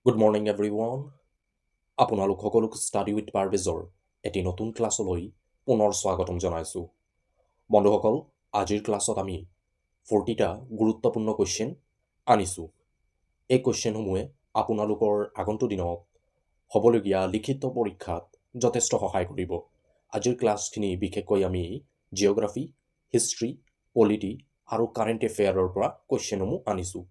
Good morning everyone. আপোনালোক সকলোক study with পাৰভেজৰ এটি নতুন ক্লাছলৈ পুনৰ স্বাগতম জনাইছোঁ। বন্ধুসকল, আজিৰ ক্লাছত আমি 40টা গুৰুত্বপূৰ্ণ কুৱেশ্যন আনিছোঁ। এই কুৱেশ্যনসমূহে আপোনালোকৰ আগন্তুক দিনত হ'বলগীয়া লিখিত পৰীক্ষাত যথেষ্ট সহায় কৰিব। আজিৰ ক্লাছখিনি বিশেষকৈ আমি জিঅ'গ্ৰাফী, হিষ্ট্ৰী, পলিটি আৰু কাৰেণ্ট এফেয়াৰৰ পৰা কুৱেশ্যনসমূহ আনিছোঁ।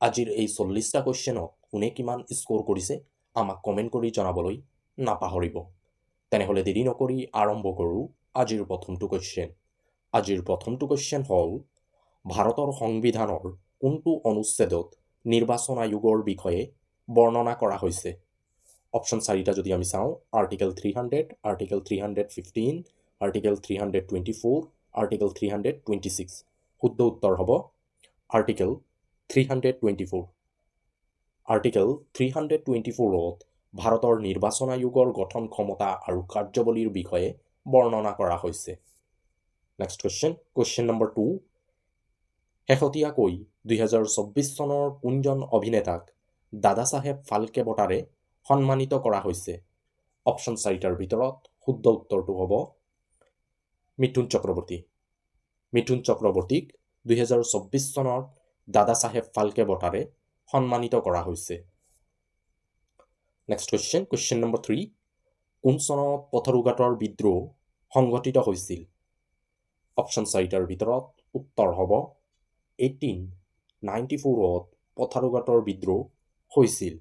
আজিৰ এই 40টা কুৱেশ্যনত কোনে কিমান স্ক'ৰ কৰিছে আমাক কমেণ্ট কৰি জনাবলৈ নাপাহৰিব। তেনেহ'লে দেৰি নকৰি আৰম্ভ কৰোঁ আজিৰ প্ৰথমটো কুৱেশ্যন। আজিৰ প্ৰথমটো কুৱেশ্যন হ'ল, ভাৰতৰ সংবিধানৰ কোনটো অনুচ্ছেদত নিৰ্বাচন আয়োগৰ বিষয়ে বৰ্ণনা কৰা হৈছে? অপশ্যন 4টা যদি আমি চাওঁ, আৰ্টিকেল 300, আৰ্টিকেল 315, আৰ্টিকেল 324, আৰ্টিকেল 326। শুদ্ধ উত্তৰ হ'ব আৰ্টিকেল 324। আৰ্টিকেল 324ত ভাৰতৰ নিৰ্বাচন আয়োগৰ গঠন ক্ষমতা আৰু কাৰ্যাৱলীৰ বিষয়ে বৰ্ণনা কৰা হৈছে। Next question number 2। শেহতীয়াকৈ 2024 চনৰ কোনজন অভিনেতাক দাদা চাহেব ফাল্কে বঁটাৰে সন্মানিত কৰা হৈছে? অপশ্যন 4টাৰ ভিতৰত শুদ্ধ উত্তৰটো হ'ব মিথুন চক্ৰৱৰ্তী। মিথুন চক্ৰৱৰ্তীক 2024 চনত দাদা চাহেব ফাল্কে বঁটাৰে সন্মানিত কৰা হৈছে। Next question number 3। কোন চনত পথৰুঘাটৰ বিদ্ৰোহ সংঘটিত হৈছিল? অপশ্যন 4টাৰ ভিতৰত উত্তৰ হ'ব 1894ত পথৰুঘাটৰ বিদ্ৰোহ হৈছিল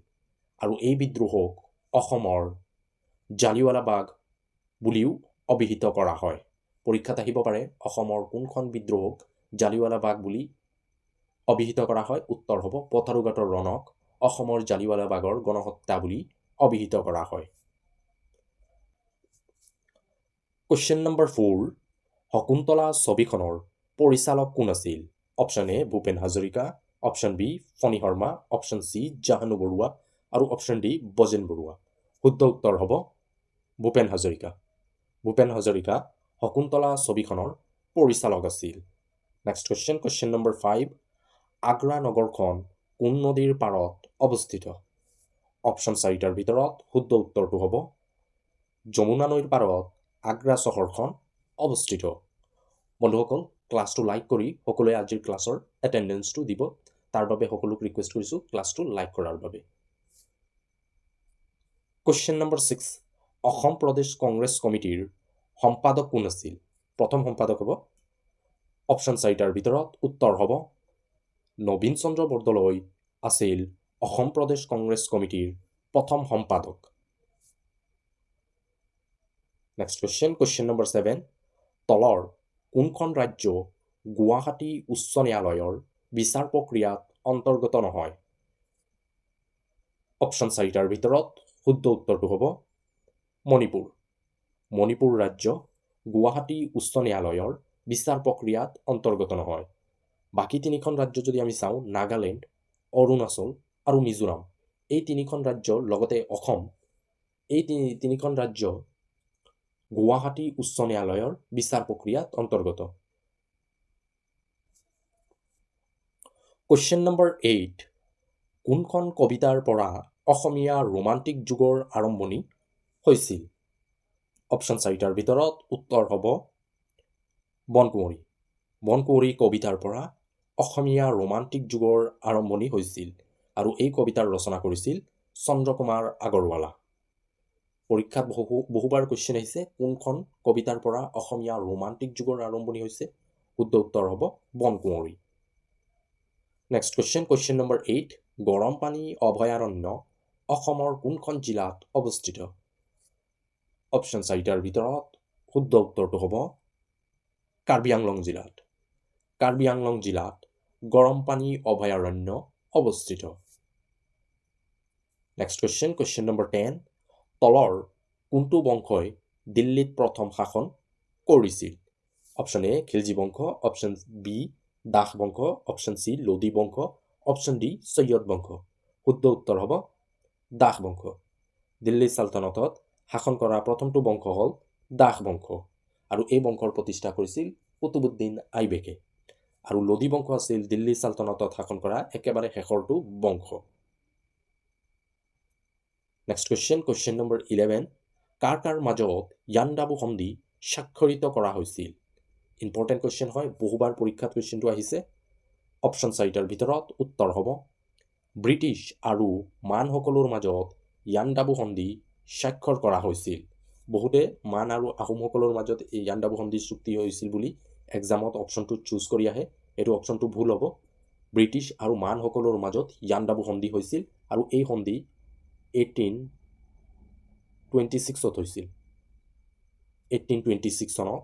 আৰু এই বিদ্ৰোহক অসমৰ জালিৱালাবাগ বুলিও অভিহিত কৰা হয়। পৰীক্ষাত আহিব পাৰে অসমৰ কোনখন বিদ্ৰোহক জালিৱালাবাগ বুলি অভিহিত কৰা হয়? উত্তৰ হ'ব পথৰুঘাটৰ ৰণক অসমৰ জালিৱালাবাগৰ গণহত্যা বুলি অভিহিত কৰা হয়। Question number 4। শকুন্তলা ছবিখনৰ পৰিচালক কোন আছিল? Option A Bhupen Hazarika, option B Phani Sarma, option C Jahnu Barua আৰু অপশ্যন ডি বজেন বৰুৱা। শুদ্ধ উত্তৰ হ'ব ভূপেন হাজৰিকা। ভূপেন হাজৰিকা শকুন্তলা ছবিখনৰ পৰিচালক আছিল। Next question number 5। আগ্ৰা নগৰখন কোন নদীৰ পাৰত অৱস্থিত? অপশ্যন 4টাৰ ভিতৰত শুদ্ধ উত্তৰটো হ'ব যমুনা নৈৰ পাৰত আগ্ৰা চহৰখন অৱস্থিত। বন্ধুসকল, ক্লাছটো লাইক কৰি সকলোৱে আজিৰ ক্লাছৰ এটেণ্ডেঞ্চটো দিব। তাৰ বাবে সকলোক ৰিকুৱেষ্ট কৰিছোঁ ক্লাছটো লাইক কৰাৰ বাবে। Question number 6। অসম প্ৰদেশ কংগ্ৰেছ কমিটিৰ সম্পাদক কোন আছিল? প্ৰথম সম্পাদক হ'ব অপশ্যন 4টাৰ ভিতৰত উত্তৰ হ'ব নবীন চন্দ্ৰ বৰদলৈ আছিল অসম প্ৰদেশ কংগ্ৰেছ কমিটিৰ প্ৰথম সম্পাদক। Next question number 7। তলৰ কোনখন ৰাজ্য গুৱাহাটী উচ্চ ন্যায়ালয়ৰ বিচাৰ প্ৰক্ৰিয়াত অন্তৰ্গত নহয়? অপশ্যন 4টাৰ ভিতৰত শুদ্ধ উত্তৰটো হ'ব মণিপুৰ। মণিপুৰ ৰাজ্য গুৱাহাটী উচ্চ ন্যায়ালয়ৰ বিচাৰ প্ৰক্ৰিয়াত অন্তৰ্গত নহয়। বাকী তিনিখন ৰাজ্য যদি আমি চাওঁ, নাগালেণ্ড, অৰুণাচল আৰু মিজোৰাম, এই তিনিখন ৰাজ্যৰ লগতে অসম, এই তিনিখন ৰাজ্য গুৱাহাটী উচ্চ ন্যায়ালয়ৰ বিচাৰ প্ৰক্ৰিয়াত অন্তৰ্গত। Question number 8। কোনখন কবিতাৰ পৰা অসমীয়া ৰোমান্টিক যুগৰ আৰম্ভণি হৈছিল? অপশ্যন 4টাৰ ভিতৰত উত্তৰ হ'ব বনকুঁৱৰী। বনকুঁৱৰী কবিতাৰ পৰা অসমীয়া ৰোমান্টিক যুগৰ আৰম্ভণি হৈছিল আৰু এই কবিতাৰ ৰচনা কৰিছিল চন্দ্ৰকুমাৰ আগৰৱালা। পৰীক্ষাত বহুবাৰ কুৱেশ্যন আহিছে কোনখন কবিতাৰ পৰা অসমীয়া ৰোমান্টিক যুগৰ আৰম্ভণি হৈছে? শুদ্ধ উত্তৰ হ'ব বনকুঁৱৰী। Next question number 8। গৰম পানী অভয়াৰণ্য অসমৰ কোনখন জিলাত অৱস্থিত? অপশ্যন 4টাৰ ভিতৰত শুদ্ধ উত্তৰটো হ'ব কাৰ্বি আংলং জিলাত। কাৰ্বি আংলং জিলাত গৰম পানী অভয়াৰণ্য অৱস্থিত। Next question number 10। তলৰ কোনটো বংশই দিল্লীত প্ৰথম শাসন কৰিছিল? অপশ্যন এ খিলজী বংশ, অপশ্যন বি দাস বংশ, অপশ্যন চি লোদী বংশ, অপশ্যন ডি চৈয়দ বংশ। শুদ্ধ উত্তৰ হ'ব দাস বংশ। দিল্লী চালতানাতত শাসন কৰা প্ৰথমটো বংশ হ'ল দাস বংশ আৰু এই বংশৰ প্ৰতিষ্ঠা কৰিছিল কুতুবুদ্দিন আইবেকে। আৰু লোদী বংশ আছিল দিল্লী চালতানাতত শাসন কৰা একেবাৰে শেষৰটো বংশ। নেক্সট কুৱেশ্যন নম্বৰ 11, কাৰ কাৰ মাজত ইয়াণ্ডাবু সন্ধি স্বাক্ষৰিত কৰা হৈছিল? ইম্পৰ্টেণ্ট কুৱেশ্যন হয়, বহুবাৰ পৰীক্ষাত কুৱেশ্যনটো আহিছে। অপশ্যন 4টাৰ ভিতৰত উত্তৰ হ'ব ব্ৰিটিছ আৰু মানসকলৰ মাজত ইয়াণ্ডাবু সন্ধি স্বাক্ষৰ কৰা হৈছিল। বহুতে মান আৰু আহোমসকলৰ মাজত এই ইয়াণ্ডাবু সন্ধি চুক্তি হৈছিল বুলি এক্সামত অপশ্যনটো চুজ কৰি আহে। এইটো অপশ্যনটো ভুল হ'ব। ব্ৰিটিছ আৰু মানসকলৰ মাজত ইয়াণ্ডাবু সন্ধি হৈছিল আৰু এই সন্ধি 1826 হৈছিল। 1826 চনত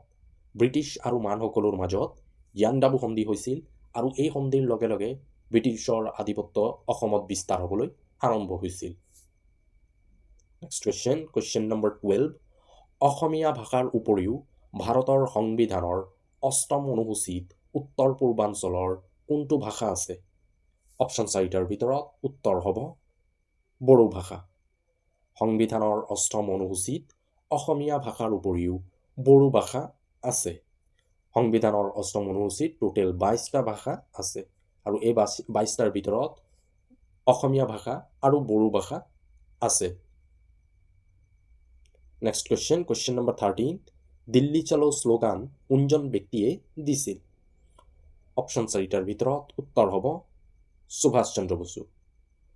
ব্ৰিটিছ আৰু মানসকলৰ মাজত ইয়াণ্ডাবু সন্ধি হৈছিল আৰু এই সন্ধিৰ লগে লগে ব্ৰিটিছৰ আধিপত্য অসমত বিস্তাৰ হ'বলৈ আৰম্ভ হৈছিল। নেক্সট কুৱেশ্যন নম্বৰ 12, অসমীয়া ভাষাৰ উপৰিও ভাৰতৰ সংবিধানৰ 8ম অনুসূচীত উত্তৰ পূৰ্বাঞ্চলৰ কোনটো ভাষা আছে? অপশ্যন 4টাৰ ভিতৰত উত্তৰ হ'ব বড়ো ভাষা। সংবিধানৰ 8ম অনুসূচীত অসমীয়া ভাষাৰ উপৰিও বড়ো ভাষা আছে। সংবিধানৰ 8ম অনুসূচীত টোটেল 22টা ভাষা আছে আৰু এই 22টাৰ ভিতৰত অসমীয়া ভাষা আৰু বড়ো ভাষা আছে। নেক্সট কুৱেশ্যন নম্বৰ 13, দিল্লী চলো শ্লোগান কোনজন ব্যক্তিয়ে দিছিল? অপশ্যন 4টাৰ ভিতৰত উত্তৰ হ'ব সুভাষ চন্দ্ৰ বসু।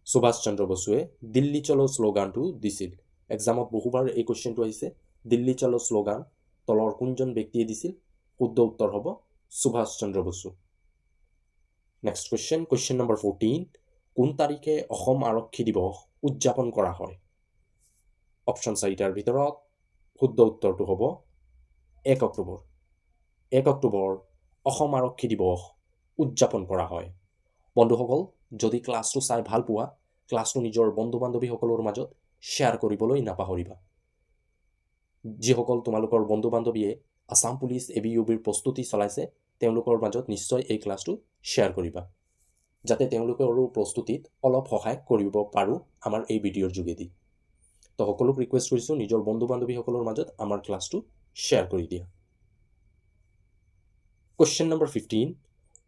সুভাষ চন্দ্ৰ বসুৱে দিল্লী চলো শ্লোগানটো দিছিল। এক্সামত বহুবাৰ এই কুৱেশ্যনটো আহিছে, দিল্লী চলো শ্লোগান তলৰ কোনজন ব্যক্তিয়ে দিছিল? শুদ্ধ উত্তৰ হ'ব Subhash Chandra Bose. Next question number 14, কোন তাৰিখে অসম আৰক্ষী দিৱস উদযাপন কৰা হয়? অপশ্যন 4টাৰ ভিতৰত শুদ্ধ উত্তৰটো হ'ব 1 অক্টোবৰ। 1 অক্টোবৰ অসম আৰক্ষী দিৱস উদযাপন কৰা হয়। বন্ধুসকল, যদি ক্লাছটো চাই ভাল পোৱা, ক্লাছটো নিজৰ বন্ধু বান্ধৱীসকলৰ মাজত শ্বেয়াৰ কৰিবলৈ নাপাহৰিবা। যিসকল তোমালোকৰ বন্ধু বান্ধৱীয়ে আছাম পুলিচ ABUBৰ প্ৰস্তুতি চলাইছে, তেওঁলোকৰ মাজত নিশ্চয় এই ক্লাছটো শ্বেয়াৰ কৰিবা, যাতে তেওঁলোকৰো প্ৰস্তুতিত অলপ সহায় কৰিব পাৰোঁ আমাৰ এই ভিডিঅ'ৰ যোগেদি। তো সকলোক ৰিকুৱেষ্ট কৰিছোঁ নিজৰ বন্ধু বান্ধৱীসকলৰ মাজত আমাৰ ক্লাছটো শ্বেয়াৰ কৰি দিয়া। কুৱেশ্যন নম্বৰ 15,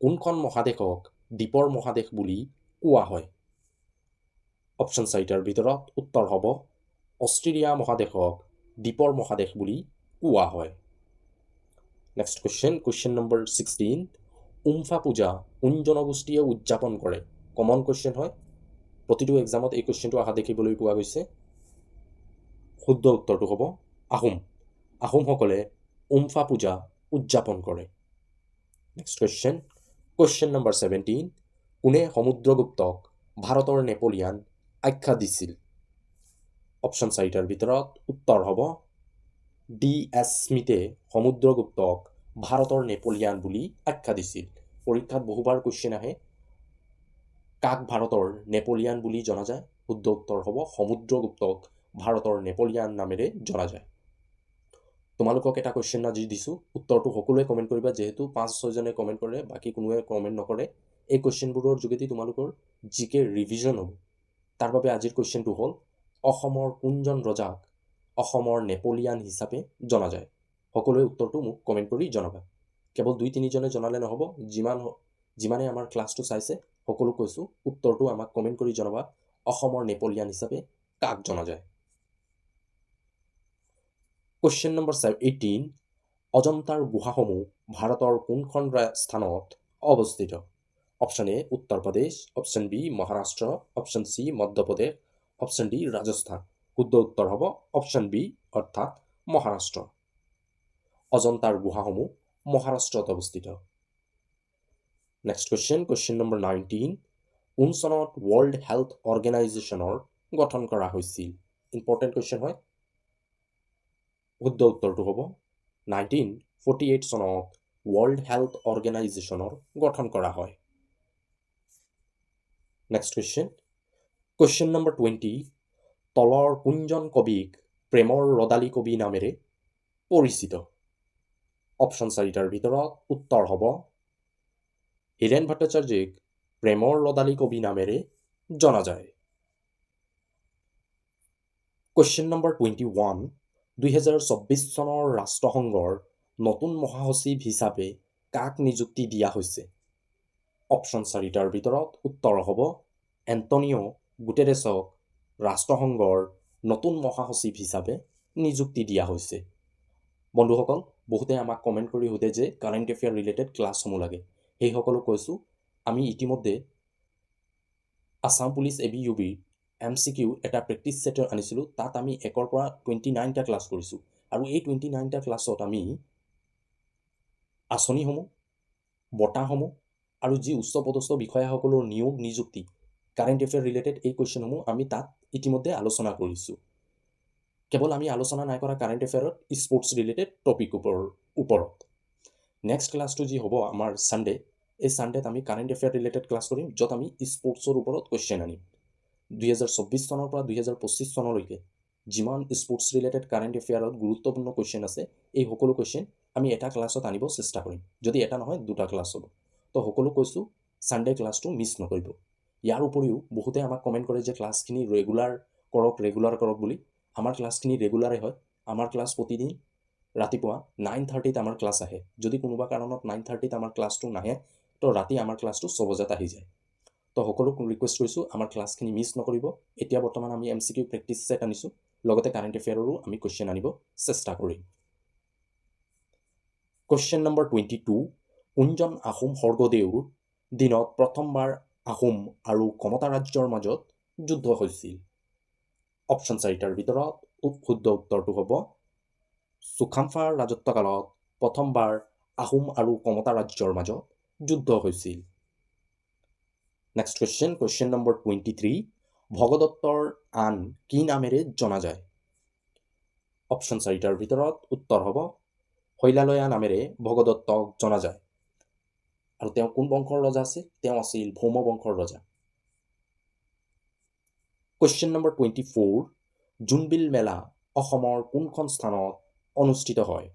কোনখন মহাদেশক দ্বীপৰ মহাদেশ বুলি কোৱা হয়? অপশ্যন 4টাৰ ভিতৰত উত্তৰ হ'ব অষ্ট্ৰেলিয়া মহাদেশক দ্বীপৰ মহাদেশ বুলি কোৱা হয়। নেক্সট কুৱেশ্যন নম্বৰ 16, উমফা পূজা কোন জনগোষ্ঠীয়ে উদযাপন কৰে? কমন কুৱেশ্যন হয়, প্ৰতিটো এক্সামত এই কুৱেশ্যনটো অহা দেখিবলৈ পোৱা গৈছে। শুদ্ধ উত্তৰটো হ'ব আহোম। আহোমসকলে উমফা পূজা উদযাপন কৰে। নেক্সট কুৱেশ্যন নম্বৰ 17, কোনে সমুদ্ৰগুপ্তক ভাৰতৰ নেপোলিয়ান আখ্যা দিছিল? অপশ্যন 4টাৰ ভিতৰত উত্তৰ হ'ব D.S. স্মিথে সমুদ্ৰগুপ্তক ভাৰতৰ নেপোলিয়ান বুলি আখ্যা দিছিল। পৰীক্ষাত বহুবাৰ কুৱেশ্যন আহে, কাক ভাৰতৰ নেপোলিয়ান বুলি জনা যায়? শুদ্ধ উত্তৰ হ'ব সমুদ্ৰগুপ্তক ভাৰতৰ নেপোলিয়ান নামেৰে জনা যায়। তোমালোকক এটা কুৱেশ্যন আজি দিছোঁ, উত্তৰটো সকলোৱে কমেণ্ট কৰিবা। যিহেতু 5-6জনে কমেণ্ট কৰে, বাকী কোনোৱে কমেণ্ট নকৰে। এই কুৱেশ্যনবোৰৰ যোগেদি তোমালোকৰ GK ৰিভিজন হ'ব। তাৰ বাবে আজিৰ কুৱেশ্যনটো হ'ল, অসমৰ কোনজন ৰজাক অসমৰ নেপোলিয়ান হিচাপে জনা যায়? সকলোৱে উত্তৰটো মোক কমেণ্ট কৰি জনাবা। কেৱল 2-3জনে জনালে নহ'ব, যিমানে আমাৰ ক্লাছটো চাইছে সকলো কৈছোঁ, উত্তৰটো আমাক কমেণ্ট কৰি জনাবা, অসমৰ নেপোলিয়ান হিচাপে কাক জনা যায়। কুৱেশ্যন নম্বৰ 18, অজন্তাৰ গুহাসমূহ ভাৰতৰ কোনখন স্থানত অৱস্থিত? Option A Uttar Pradesh, option B Maharashtra, option C Madhya Pradesh, option D Rajasthan. শুদ্ধ উত্তৰ হ'ব অপশ্যন B অৰ্থাৎ মহাৰাষ্ট্ৰ। অজন্তাৰ গুহাসমূহ মহাৰাষ্ট্ৰত অৱস্থিত। নেক্সট কুৱেশ্যন নম্বৰ 19, কোন চনত ৱৰ্ল্ড হেল্থ অৰ্গেনাইজেশ্যনৰ গঠন কৰা হৈছিল? ইম্পৰ্টেণ্ট কুৱেশ্যন হয়। শুদ্ধ উত্তৰটো হ'ব 1948 চনত ৱৰ্ল্ড হেল্থ অৰ্গেনাইজেশ্যনৰ গঠন কৰা হয়। নেক্সট কুৱেশ্যন নম্বৰ 20, তলৰ কোনজন কবিক প্ৰেমৰ ৰদালি কবি নামেৰে পৰিচিত? অপশ্যন 4টাৰ ভিতৰত উত্তৰ হ'ব হীৰেণ ভট্টাচাৰ্যক প্ৰেমৰ ৰদালি কবি নামেৰে জনা যায়। কুৱেশ্যন নম্বৰ 21, 2024 চনৰ ৰাষ্ট্ৰসংঘৰ নতুন মহাসচিব হিচাপে কাক নিযুক্তি দিয়া হৈছে? অপশ্যন 4টাৰ ভিতৰত উত্তৰ হ'ব এণ্টনিঅ' গুটেৰেছক ৰাষ্ট্ৰসংঘৰ নতুন মহাসচিব হিচাপে নিযুক্তি দিয়া হৈছে। বন্ধুসকল, বহুতে আমাক কমেণ্ট কৰি সোধে যে কাৰেণ্ট এফেয়াৰ ৰিলেটেড ক্লাছসমূহ লাগে। সেইসকলক কৈছোঁ, আমি ইতিমধ্যে আছাম পুলিচ ABUB MCQ এটা প্ৰেক্টিছ ছেট আনিছিলোঁ। তাত আমি 1ৰ পৰা 29টা ক্লাছ কৰিছোঁ। আৰু এই 29টা ক্লাছত আমি আঁচনিসমূহ, বঁটাসমূহ আৰু যি উচ্চপদস্থ বিষয়াসকলৰ নিয়োগ নিযুক্তি কাৰেণ্ট এফেয়াৰ ৰিলেটেড এই কুৱেশ্যনসমূহ আমি তাত ইতিমধ্যে আলোচনা কৰিছোঁ। কেৱল আমি আলোচনা নাই কৰা কাৰেণ্ট এফেয়াৰত স্পৰ্টছ ৰিলেটেড টপিক ওপৰত। নেক্সট ক্লাছটো যি হ'ব আমাৰ ছানডে, এই ছানডেত আমি কাৰেণ্ট এফেয়াৰ ৰিলেটেড ক্লাছ কৰিম, য'ত আমি স্পৰ্টছৰ ওপৰত কুৱেশ্যন আনিম। 2024 চনৰ পৰা 2025 চনলৈকে যিমান স্পৰ্টছ ৰিলেটেড কাৰেণ্ট এফেয়াৰত গুৰুত্বপূৰ্ণ কুৱেশ্যন আছে, এই সকলো কুৱেশ্যন আমি এটা ক্লাছত আনিব চেষ্টা কৰিম। যদি এটা নহয় 2টা ক্লাছ হ'ব। তো সকলো কৈছোঁ, ছানডে ক্লাছটো মিছ নকৰিব। ইয়াৰ উপৰিও বহুতে আমাক কমেণ্ট কৰে যে ক্লাছখিনি ৰেগুলাৰ কৰক বুলি। আমাৰ ক্লাছখিনি ৰেগুলাৰে হয়। আমাৰ ক্লাছ প্ৰতিদিন ৰাতিপুৱা 9:30ত আমাৰ ক্লাছ আহে। যদি কোনোবা কাৰণত 9:30ত আমাৰ ক্লাছটো নাহে, তো ৰাতি আমাৰ ক্লাছটো 6 বজাত আহি যায়। তো সকলোক ৰিকুৱেষ্ট কৰিছোঁ, আমাৰ ক্লাছখিনি মিছ নকৰিব। এতিয়া বৰ্তমান আমি MCQ প্ৰেক্টিছ ছেট আনিছোঁ, লগতে কাৰেণ্ট এফেয়াৰৰো আমি কুৱেশ্যন আনিব চেষ্টা কৰিম। কুৱেশ্যন নম্বৰ 22, কোনজন আহোম স্বৰ্গদেউৰ দিনত প্ৰথমবাৰ আহোম আৰু কমতা ৰাজ্যৰ মাজত যুদ্ধ হৈছিল? অপশ্যন 4টাৰ ভিতৰত শুদ্ধ উত্তৰটো হ'ব চুকাফাৰ ৰাজত্বকালত প্ৰথমবাৰ আহোম আৰু কমতা ৰাজ্যৰ মাজত যুদ্ধ হৈছিল। নেক্সট কুৱেশ্যন নম্বৰ 23, ভগদত্তৰ আন কি নামেৰে জনা যায়? অপশ্যন 4টাৰ ভিতৰত উত্তৰ হ'ব শৈলালয়া নামেৰে ভগদত্তক জনা যায়। আৰু তেওঁ কোন বংশৰ ৰজা আছিল? তেওঁ আছিল ভৌম বংশৰ ৰজা। কুৱেশ্যন নম্বৰ 24, জোনবিল মেলা অসমৰ কোনখন স্থানত অনুষ্ঠিত হয়?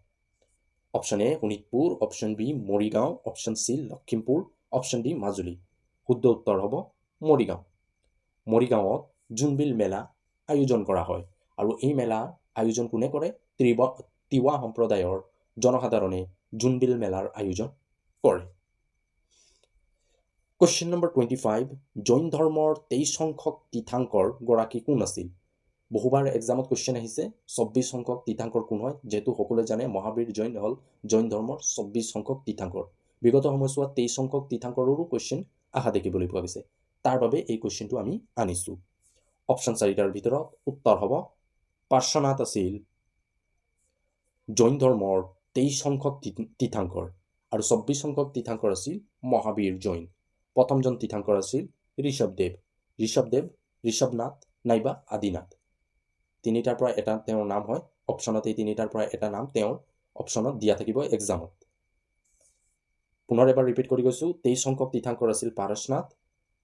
Option A Sonitpur, option B Morigaon, option C Lakhimpur, option D Majuli. শুদ্ধ উত্তৰ হ'ব মৰিগাঁও। মৰিগাঁৱত জোনবিল মেলা আয়োজন কৰা হয়। আৰু এই মেলা আয়োজন কোনে কৰে? তিৱা সম্প্ৰদায়ৰ জনসাধাৰণে জোনবিল মেলাৰ আয়োজন কৰে। কুৱেশ্যন নম্বৰ 25, জৈন ধৰ্মৰ 23 সংখ্যক তীৰ্থাংকৰ গৰাকী কোন আছিল? বহুবাৰ এক্সামত কুৱেশ্যন আহিছে 24 সংখ্যক তীৰ্থাংকৰ কোন হয়? যিহেতু সকলোৱে জানে মহাবীৰ জৈন হ'ল জৈন ধৰ্মৰ 24 সংখ্যক তীৰ্থাংকৰ। বিগত সময়ছোৱাত 23 সংখ্যক তীৰ্থাংকৰৰো কুৱেশ্যন অহা দেখিবলৈ পোৱা গৈছে। তাৰ বাবে এই কুৱেশ্যনটো আমি আনিছোঁ। অপশ্যন 4টাৰ ভিতৰত উত্তৰ হ'ব পাৰ্শ্বনাথ আছিল জৈন ধৰ্মৰ 23 সংখ্যক তীৰ্থাংকৰ, আৰু 24 সংখ্যক তীৰ্থাংকৰ আছিল মহাবীৰ জৈন। প্ৰথমজন তীৰ্থাংকৰ আছিল ঋষভদেৱ, ঋষভনাথ নাইবা আদিনাথ। তিনিটাৰ পৰা এটা তেওঁৰ নাম হয়। অপশ্যনত এই তিনিটাৰ পৰা এটা নাম তেওঁৰ অপশ্যনত দিয়া থাকিব এক্সামত। পুনৰ এবাৰ ৰিপিট কৰি গৈছোঁ, 23 সংখ্যক তীৰ্থাংকৰ আছিল পাৰশনাথ,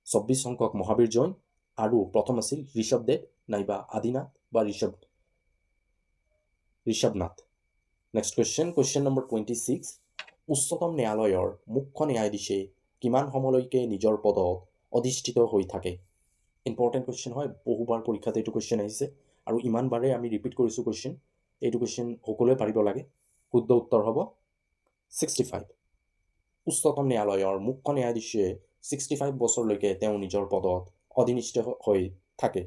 24 সংখ্যক মহাবীৰ জৈন, আৰু প্ৰথম আছিল ঋষভদেৱ নাইবা আদিনাথ বা ঋষভনাথ। নেক্সট কুৱেশ্যন নম্বৰ 26, উচ্চতম ন্যায়ালয়ৰ মুখ্য ন্যায়াধীশে কিমান সময়লৈকে নিজৰ পদত অধিষ্ঠিত হৈ থাকে? ইম্পৰ্টেণ্ট কুৱেশ্যন হয়, বহুবাৰ পৰীক্ষাত এইটো কুৱেশ্যন আহিছে, আৰু ইমানবাৰে আমি ৰিপিট কৰিছোঁ কুৱেশ্যন। এইটো কুৱেশ্যন সকলোৱে পাৰিব লাগে। শুদ্ধ উত্তৰ হ'ব 65। উচ্চতম ন্যায়ালয়ৰ মুখ্য ন্যায়াধীশে 65 বছৰলৈকে তেওঁ নিজৰ পদত অধিষ্ঠিত হৈ থাকে।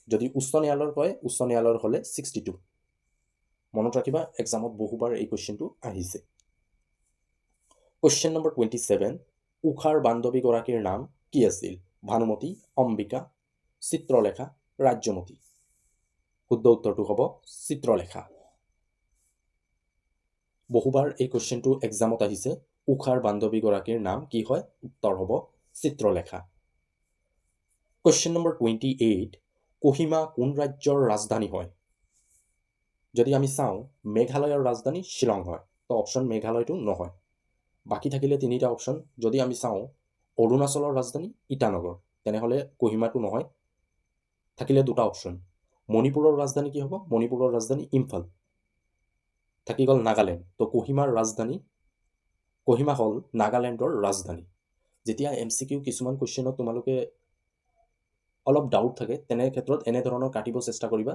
যদি উচ্চ ন্যায়ালয়ৰ কয়, উচ্চ ন্যায়ালয়ৰ হ'লে 62। মনত ৰাখিবা, এক্সামত বহুবাৰ এই কুৱেশ্যনটো আহিছে। কুৱেশ্যন নম্বৰ 27, উষাৰ বান্ধৱীগৰাকীৰ নাম কি আছিল? ভানুমতী, অম্বিকা, চিত্ৰলেখা, ৰাজ্যমতী। শুদ্ধ উত্তৰটো হ'ব চিত্ৰলেখা। বহুবাৰ এই কুৱেশ্যনটো এক্সামত আহিছে, উষাৰ বান্ধৱীগৰাকীৰ নাম কি হয়? উত্তৰ হ'ব চিত্ৰলেখা। কুৱেশ্যন নম্বৰ 28, কোহিমা কোন ৰাজ্যৰ ৰাজধানী হয়? যদি আমি চাওঁ, মেঘালয়ৰ ৰাজধানী শ্বিলং হয়। তো অপশ্যন মেঘালয়টো নহয়। বাকী থাকিলে তিনিটা অপশ্যন। যদি আমি চাওঁ, অৰুণাচলৰ ৰাজধানী ইটানগৰ, তেনেহ'লে কোহিমাটো নহয়। থাকিলে দুটা অপশ্যন। মণিপুৰৰ ৰাজধানী কি হ'ব? মণিপুৰৰ ৰাজধানী ইম্ফল। থাকি গ'ল নাগালেণ্ড। তো কোহিমা হ'ল নাগালেণ্ডৰ ৰাজধানী। যেতিয়া MCQ কিছুমান কুৱেশ্যনত তোমালোকে অলপ ডাউট থাকে, তেনে ক্ষেত্ৰত এনেধৰণৰ কাটিব চেষ্টা কৰিবা।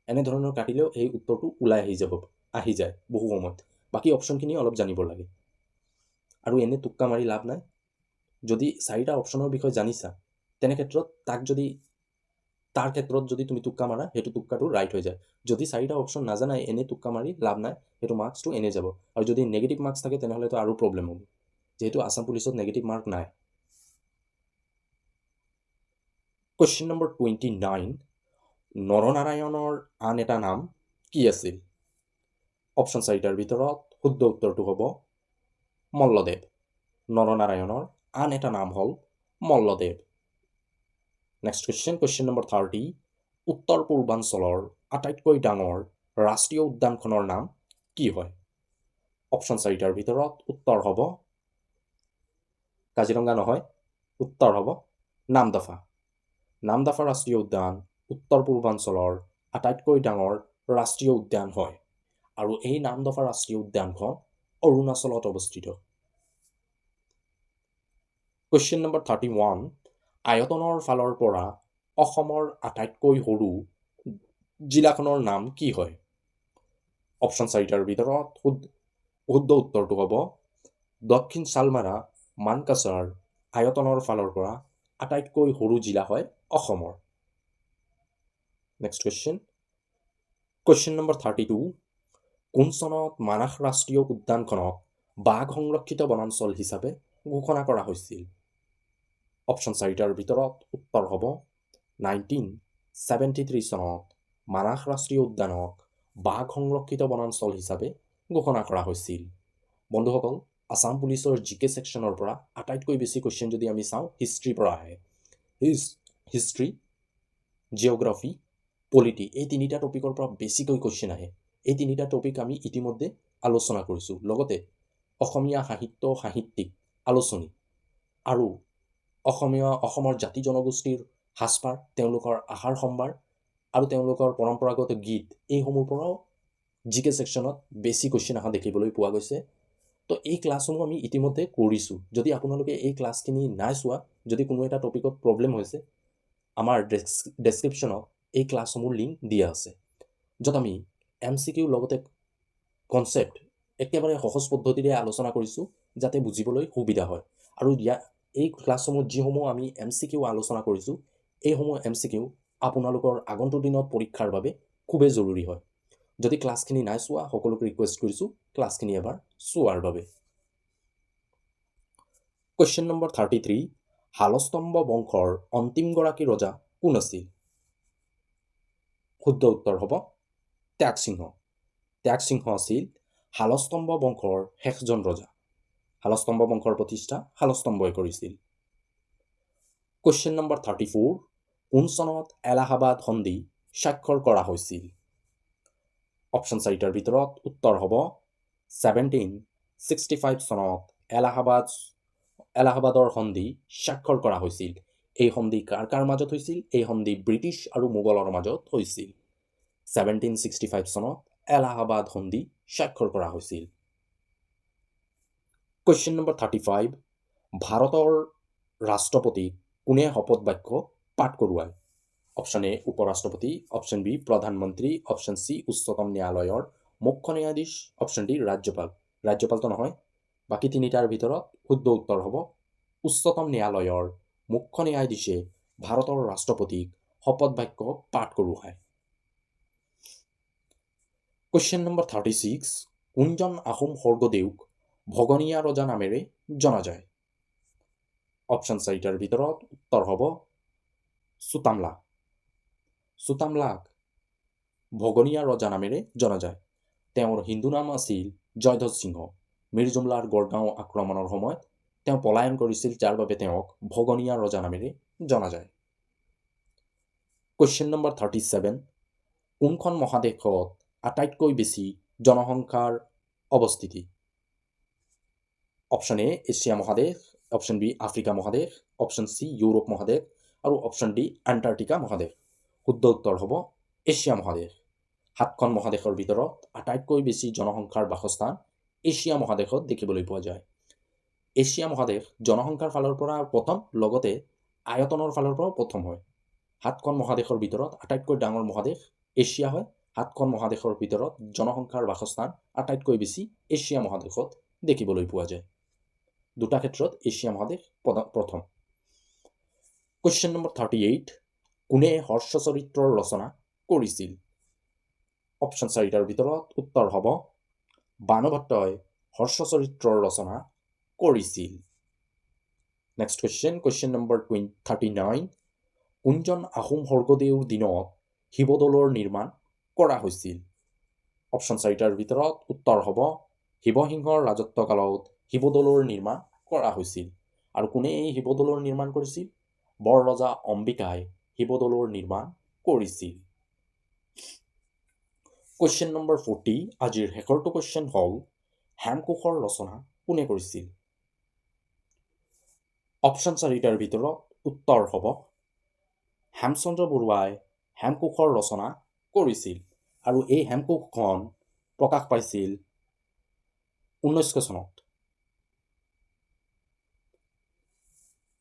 এনেধৰণৰ কাটিলেও এই উত্তৰটো ওলাই আহি যায় বহু সময়ত। বাকী অপশ্যনখিনি অলপ জানিব লাগে। আৰু এনে টোক্কা মাৰি লাভ নাই। যদি 4টা অপশ্যনৰ বিষয়ে জানিছা, তেনে ক্ষেত্ৰত তাৰ ক্ষেত্ৰত যদি তুমি তুক্কা মাৰা সেইটো তুক্কাটো ৰাইট হৈ যায়। যদি চাৰিটা অপশ্যন নাজানাই এনেই তুক্কা মাৰি লাভ নাই, সেইটো মাৰ্কছটো এনেই যাব। আৰু যদি নেগেটিভ মাৰ্কছ থাকে তেনেহ'লেতো আৰু প্ৰব্লেম হ'ব, যিহেতু আছাম পুলিচত নেগেটিভ মাৰ্ক নাই। কুৱেশ্যন নম্বৰ 29, নৰনাৰায়ণৰ আন এটা নাম কি আছিল? অপশ্যন চাৰিটাৰ ভিতৰত শুদ্ধ উত্তৰটো হ'ব মল্লদেৱ। নৰনাৰায়ণৰ আন এটা নাম হ'ল মল্লদেৱ। নেক্সট কুৱেশ্যন নম্বৰ 30, উত্তৰ পূৰ্বাঞ্চলৰ আটাইতকৈ ডাঙৰ ৰাষ্ট্ৰীয় উদ্যানখনৰ নাম কি হয়? অপশ্যন চাৰিটাৰ ভিতৰত উত্তৰ হ'ব কাজিৰঙা নহয়, উত্তৰ হ'ব নামদফা। নামদফা ৰাষ্ট্ৰীয় উদ্যান উত্তৰ পূৰ্বাঞ্চলৰ আটাইতকৈ ডাঙৰ ৰাষ্ট্ৰীয় উদ্যান হয়, আৰু এই নামদফা ৰাষ্ট্ৰীয় উদ্যানখন অৰুণাচলত অৱস্থিত। কুৱেশ্যন নম্বৰ 31, আয়তনৰ ফালৰ পৰা অসমৰ আটাইতকৈ সৰু জিলাখনৰ নাম কি হয়? অপশ্যন চাৰিটাৰ ভিতৰত শুদ্ধ উত্তৰটো হ'ব দক্ষিণ শালমাৰা মানকাছাৰ আয়তনৰ ফালৰ পৰা আটাইতকৈ সৰু জিলা হয় অসমৰ। নেক্সট কুৱেশ্যন নম্বৰ 32, কোন চনত মানাহ ৰাষ্ট্ৰীয় উদ্যানখনক বাঘ সংৰক্ষিত বনাঞ্চল হিচাপে ঘোষণা কৰা হৈছিল? অপশ্যন চাৰিটাৰ ভিতৰত উত্তৰ হ'ব 1973 চনত মানাহ ৰাষ্ট্ৰীয় উদ্যানক বাঘ সংৰক্ষিত বনাঞ্চল হিচাপে ঘোষণা কৰা হৈছিল। বন্ধুসকল, আছাম পুলিচৰ জিকে ছেকশ্যনৰ পৰা আটাইতকৈ বেছি কুৱেশ্যন যদি আমি চাওঁ হিষ্ট্ৰীৰ পৰা আহে। হিষ্ট্ৰী, জিঅ'গ্ৰাফী, পলিটি, এই তিনিটা টপিকৰ পৰা বেছিকৈ কুৱেশ্যন আহে। এই তিনিটা টপিক আমি ইতিমধ্যে আলোচনা কৰিছোঁ। লগতে অসমীয়া সাহিত্য সাহিত্যিক আলোচনী আৰু অসমৰ জাতি জনগোষ্ঠীৰ সাজপাৰ, তেওঁলোকৰ আহাৰ সম্ভাৰ আৰু তেওঁলোকৰ পৰম্পৰাগত গীত, এইসমূহৰ পৰাও জিকে ছেকশ্যনত বেছি কুৱেশ্যন অহা দেখিবলৈ পোৱা গৈছে। তো এই ক্লাছসমূহ আমি ইতিমধ্যে কৰিছোঁ। যদি আপোনালোকে এই ক্লাছখিনি নাই চোৱা, যদি কোনো এটা টপিকত প্ৰব্লেম হৈছে, আমাৰ ডেছক্ৰিপশ্যনত এই ক্লাছসমূহৰ লিংক দিয়া আছে, য'ত আমি MCQ লগতে কনচেপ্ট একেবাৰে সহজ পদ্ধতিৰে আলোচনা কৰিছোঁ, যাতে বুজিবলৈ সুবিধা হয়। আৰু এই ক্লাছসমূহত যিসমূহ আমি MCQ আলোচনা কৰিছোঁ, এইসমূহ MCQ আপোনালোকৰ আগন্তুক দিনত পৰীক্ষাৰ বাবে খুবেই জৰুৰী হয়। যদি ক্লাছখিনি নাই চোৱা, সকলোকে ৰিকুৱেষ্ট কৰিছোঁ ক্লাছখিনি এবাৰ চোৱাৰ বাবে। কুৱেশ্যন নম্বৰ 33, শালস্তম্ভ বংশৰ অন্তিমগৰাকী ৰজা কোন আছিল? শুদ্ধ উত্তৰ হ'ব ত্যাগসিংহ। ত্যাগসিংহ আছিল শালস্তম্ভ বংশৰ শেষজন ৰজা। শালস্তম্ভ বংশৰ প্ৰতিষ্ঠা শালস্তম্ভই কৰিছিল। কুৱেশ্যন নম্বৰ 34, কোন চনত এলাহাবাদ সন্ধি স্বাক্ষৰ কৰা হৈছিল? অপশ্যন চাৰিটাৰ ভিতৰত উত্তৰ হ'ব 1765 চনত এলাহাবাদৰ সন্ধি স্বাক্ষৰ কৰা হৈছিল। এই সন্ধি কাৰ কাৰ মাজত হৈছিল? এই সন্ধি ব্ৰিটিছ আৰু মোগলৰ মাজত হৈছিল। 1765 চনত এলাহাবাদ সন্ধি স্বাক্ষৰ কৰা হৈছিল। কুৱেশ্যন নম্বৰ 35, ভাৰতৰ ৰাষ্ট্ৰপতিক কোনে শপত বাক্য পাঠ কৰোৱায়? অপশ্যন এ উপৰাষ্ট্ৰপতি, অপশ্যন বি প্ৰধানমন্ত্ৰী, অপশ্যন চি উচ্চতম ন্যায়ালয়ৰ মুখ্য ন্যায়াধীশ, অপশ্যন ডি ৰাজ্যপাল। ৰাজ্যপালটো নহয়, বাকী তিনিটাৰ ভিতৰত শুদ্ধ উত্তৰ হ'ব উচ্চতম ন্যায়ালয়ৰ মুখ্য ন্যায়াধীশে ভাৰতৰ ৰাষ্ট্ৰপতিক শপত বাক্য পাঠ কৰোৱায়। কুৱেশ্যন নম্বৰ 36, কোনজন আহোম স্বৰ্গদেউক ভগনীয়া ৰজা নামেৰে জনা যায়? অপশ্যন চাৰিটাৰ ভিতৰত উত্তৰ হ'ব চুতামলা। চুতামলাক ভগনীয়া ৰজা নামেৰে জনা যায়। তেওঁৰ হিন্দু নাম আছিল জয়ধ্বজ সিংহ। মিৰ জুমলাৰ গড়গাঁও আক্ৰমণৰ সময়ত তেওঁ পলায়ন কৰিছিল, যাৰ বাবে তেওঁক ভগনীয়া ৰজা নামেৰে জনা যায়। কুৱেশ্যন নম্বৰ 37, কোনখন মহাদেশত আটাইতকৈ বেছি জনসংখ্যাৰ অৱস্থিতি? অপশ্যন এ এছিয়া মহাদেশ, অপশ্যন বি আফ্ৰিকা মহাদেশ, অপশ্যন চি ইউৰোপ মহাদেশ আৰু অপশ্যন ডি এণ্টাৰ্কটিকা মহাদেশ। শুদ্ধ উত্তৰ হ'ব এছিয়া মহাদেশ। 7খন মহাদেশৰ ভিতৰত আটাইতকৈ বেছি জনসংখ্যাৰ বাসস্থান এছিয়া মহাদেশত দেখিবলৈ পোৱা যায়। এছিয়া মহাদেশ জনসংখ্যাৰ ফালৰ পৰা প্ৰথম, লগতে আয়তনৰ ফালৰ পৰাও প্ৰথম হয়। 7খন মহাদেশৰ ভিতৰত আটাইতকৈ ডাঙৰ মহাদেশ এছিয়া হয়। 7খন মহাদেশৰ ভিতৰত জনসংখ্যাৰ বাসস্থান আটাইতকৈ বেছি এছিয়া মহাদেশত দেখিবলৈ পোৱা যায়। দুটা ক্ষেত্ৰত এছিয়া মহাদেশ প্ৰথম। কুৱেশ্যন নম্বৰ 38, কোনে হৰ্ষ চৰিত্ৰৰ ৰচনা কৰিছিল? অপশ্যন 4টাৰ ভিতৰত উত্তৰ হ'ব বাণভট্টই হৰ্ষ চৰিত্ৰৰ ৰচনা কৰিছিল। Next question number 39। কোনজন আহোম স্বৰ্গদেউৰ দিনত শিৱদৌলৰ নিৰ্মাণ কৰা হৈছিল? অপশ্যন 4টাৰ ভিতৰত উত্তৰ হ'ব শিৱসিংহৰ ৰাজত্বকালত শিৱদৌলৰ নিৰ্মাণ কৰা হৈছিল। আৰু কোনে এই শিৱদৌলৰ নিৰ্মাণ কৰিছিল? বৰৰজা অম্বিকাই শিৱদৌলৰ নিৰ্মাণ কৰিছিল। Question number 40। আজিৰ শেষৰটো কুৱেশ্যন হ'ল হেমকোষৰ ৰচনা কোনে কৰিছিল? অপশ্যন 4টাৰ ভিতৰত উত্তৰ হ'ব হেমচন্দ্ৰ বৰুৱাই হেমকোষৰ ৰচনা কৰিছিল। আৰু এই হেমকোষখন প্ৰকাশ পাইছিল 1900 চনত।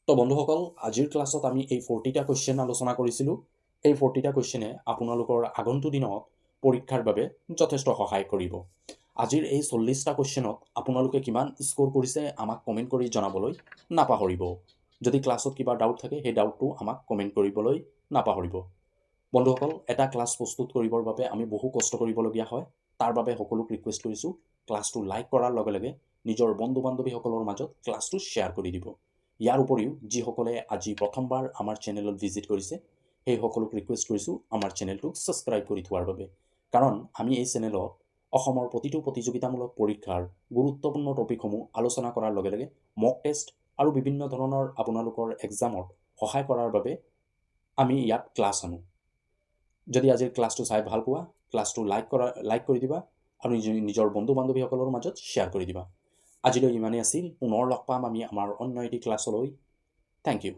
তো বন্ধুসকল, আজিৰ ক্লাছত আমি এই 40টা কুৱেশ্যন আলোচনা কৰিছিলোঁ। এই 40টা কুৱেশ্যনে আপোনালোকৰ আগন্তুক দিনত পৰীক্ষাৰ বাবে যথেষ্ট সহায় কৰিব। আজিৰ এই 40টা কুৱেশ্যনত আপোনালোকে কিমান স্ক'ৰ কৰিছে আমাক কমেণ্ট কৰি জনাবলৈ নাপাহৰিব। যদি ক্লাছত কিবা ডাউট থাকে সেই ডাউটটো আমাক কমেণ্ট কৰিবলৈ নাপাহৰিব। বন্ধুসকল, এটা ক্লাছ প্ৰস্তুত কৰিবৰ বাবে আমি বহু কষ্ট কৰিবলগীয়া হয়। তাৰ বাবে সকলোক ৰিকুৱেষ্ট কৰিছোঁ, ক্লাছটো লাইক কৰাৰ লগে লগে নিজৰ বন্ধু বান্ধৱীসকলৰ মাজত ক্লাছটো শ্বেয়াৰ কৰি দিব। ইয়াৰ উপৰিও যিসকলে আজি প্ৰথমবাৰ আমাৰ চেনেলত ভিজিট কৰিছে সেই সকলোক ৰিকুৱেষ্ট কৰিছোঁ আমাৰ চেনেলটোক ছাবস্ক্ৰাইব কৰি থোৱাৰ বাবে। কাৰণ আমি এই চেনেলত অসমৰ প্ৰতিটো প্ৰতিযোগিতামূলক পৰীক্ষাৰ গুৰুত্বপূৰ্ণ টপিকসমূহ আলোচনা কৰাৰ লগে লগে মক টেষ্ট আৰু বিভিন্ন ধৰণৰ আপোনালোকৰ এক্সামত সহায় কৰাৰ বাবে আমি ইয়াত ক্লাছ আনো। যদি আজিৰ ক্লাছটো চাই ভাল পোৱা, ক্লাছটো লাইক কৰি দিবা আৰু নিজৰ বন্ধু বান্ধৱীসকলৰ মাজত শ্বেয়াৰ কৰি দিবা। আজিলৈ ইমানেই আছিল। পুনৰ লগ পাম আমি আমাৰ অন্য এটি ক্লাছলৈ। Thank U.